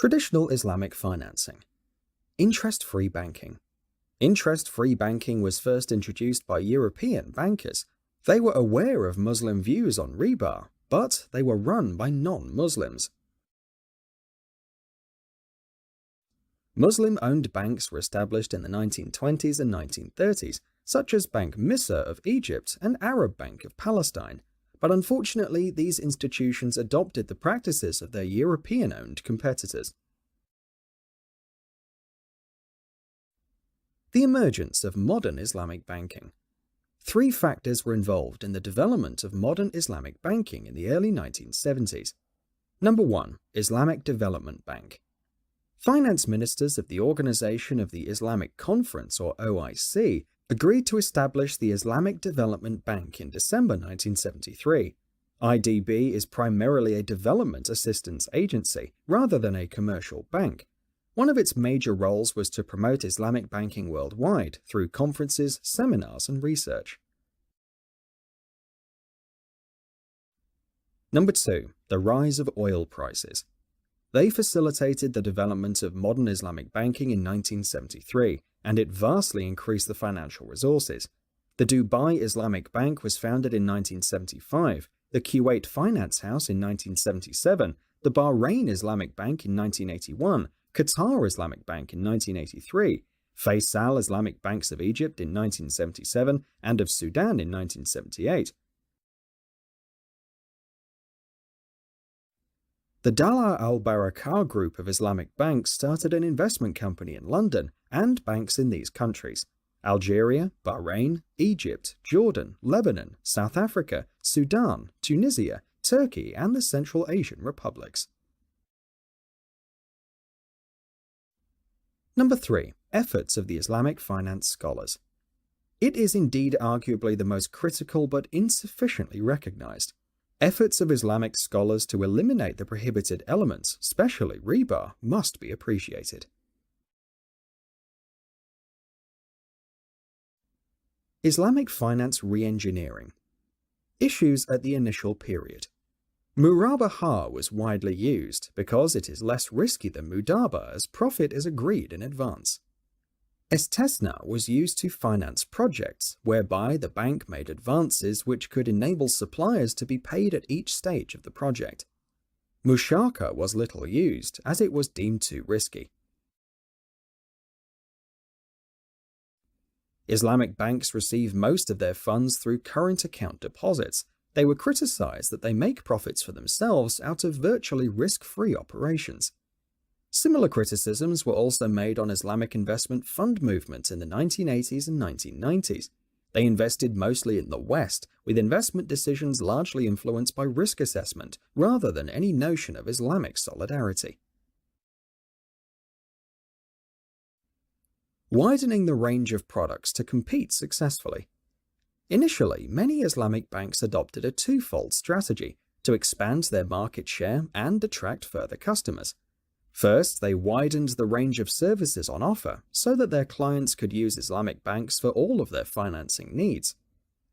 Traditional Islamic financing. Interest-free banking. Interest-free banking was first introduced by European bankers. They were aware of Muslim views on Riba, but they were run by non-Muslims. Muslim-owned banks were established in the 1920s and 1930s, such as Bank Misr of Egypt and Arab Bank of Palestine. But unfortunately, these institutions adopted the practices of their European-owned competitors. The emergence of modern Islamic banking. Three factors were involved in the development of modern Islamic banking in the early 1970s. Number 1. Islamic Development Bank. Finance ministers of the Organization of the Islamic Conference, or OIC, agreed to establish the Islamic Development Bank in December 1973. IDB is primarily a development assistance agency rather than a commercial bank. One of its major roles was to promote Islamic banking worldwide through conferences, seminars, and research. Number 2. The rise of oil prices. They facilitated the development of modern Islamic banking in 1973, and it vastly increased the financial resources. The Dubai Islamic Bank was founded in 1975, the Kuwait Finance House in 1977, the Bahrain Islamic Bank in 1981, Qatar Islamic Bank in 1983, Faisal Islamic Banks of Egypt in 1977, and of Sudan in 1978. The Dalal al-Barakah group of Islamic banks started an investment company in London and banks in these countries: Algeria, Bahrain, Egypt, Jordan, Lebanon, South Africa, Sudan, Tunisia, Turkey, and the Central Asian republics. Number 3. Efforts of the Islamic finance scholars. It is indeed arguably the most critical but insufficiently recognized. Efforts of Islamic scholars to eliminate the prohibited elements, especially riba, must be appreciated. Islamic finance re-engineering. Issues at the initial period. Murabahah was widely used because it is less risky than Mudarabah, as profit is agreed in advance. Istesna was used to finance projects whereby the bank made advances which could enable suppliers to be paid at each stage of the project. Musharakah was little used as it was deemed too risky. Islamic banks receive most of their funds through current account deposits. They were criticized that they make profits for themselves out of virtually risk-free operations. Similar criticisms were also made on Islamic investment fund movements in the 1980s and 1990s. They invested mostly in the West, with investment decisions largely influenced by risk assessment rather than any notion of Islamic solidarity. Widening the range of products to compete successfully. Initially, many Islamic banks adopted a twofold strategy to expand their market share and attract further customers. First, they widened the range of services on offer so that their clients could use Islamic banks for all of their financing needs.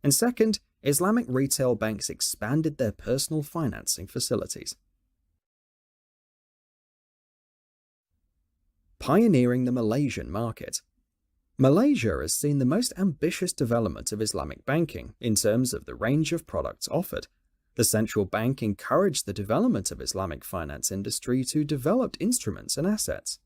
And second, Islamic retail banks expanded their personal financing facilities. Pioneering the Malaysian market. Malaysia has seen the most ambitious development of Islamic banking in terms of the range of products offered. The central bank encouraged the development of Islamic finance industry to developed instruments and assets.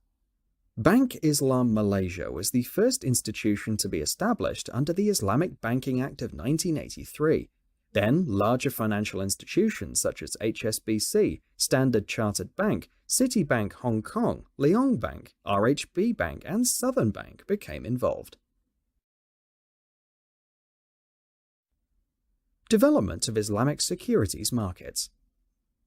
Bank Islam Malaysia was the first institution to be established under the Islamic Banking Act of 1983. Then, larger financial institutions such as HSBC, Standard Chartered Bank, Citibank Hong Kong, Leong Bank, RHB Bank, and Southern Bank became involved. Development of Islamic securities markets.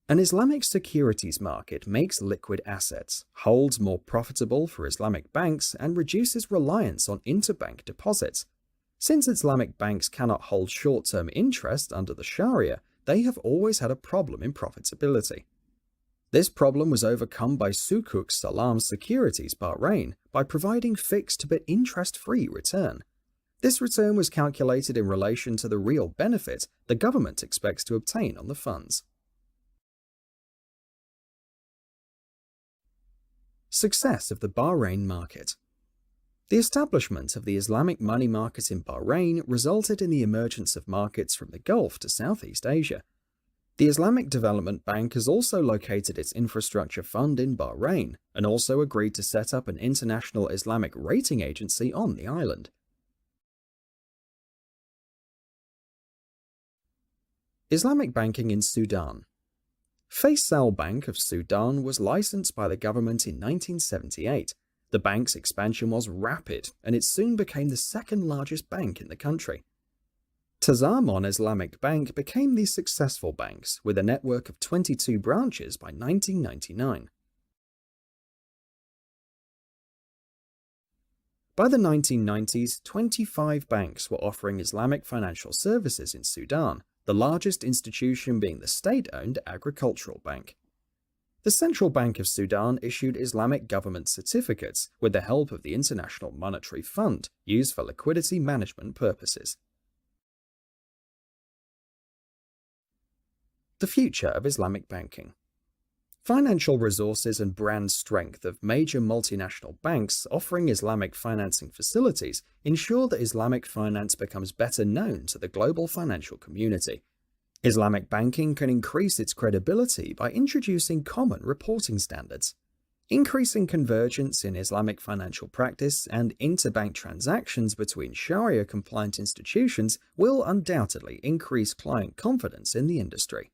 An Islamic securities market makes liquid assets, holds more profitable for Islamic banks, and reduces reliance on interbank deposits. Since Islamic banks cannot hold short-term interest under the Sharia, they have always had a problem in profitability. This problem was overcome by Sukuk Salam Securities Bahrain by providing fixed but interest-free return. This return was calculated in relation to the real benefit the government expects to obtain on the funds. Success of the Bahrain market. The establishment of the Islamic money market in Bahrain resulted in the emergence of markets from the Gulf to Southeast Asia. The Islamic Development Bank has also located its infrastructure fund in Bahrain and also agreed to set up an international Islamic rating agency on the island. Islamic banking in Sudan. Faisal Bank of Sudan was licensed by the government in 1978. The bank's expansion was rapid, and it soon became the second largest bank in the country. Tazamon Islamic Bank became the successful banks, with a network of 22 branches by 1999. By the 1990s, 25 banks were offering Islamic financial services in Sudan, the largest institution being the state-owned Agricultural Bank. The Central Bank of Sudan issued Islamic government certificates with the help of the International Monetary Fund, used for liquidity management purposes. The future of Islamic banking. Financial resources and brand strength of major multinational banks offering Islamic financing facilities ensure that Islamic finance becomes better known to the global financial community. Islamic banking can increase its credibility by introducing common reporting standards. Increasing convergence in Islamic financial practice and interbank transactions between Sharia-compliant institutions will undoubtedly increase client confidence in the industry.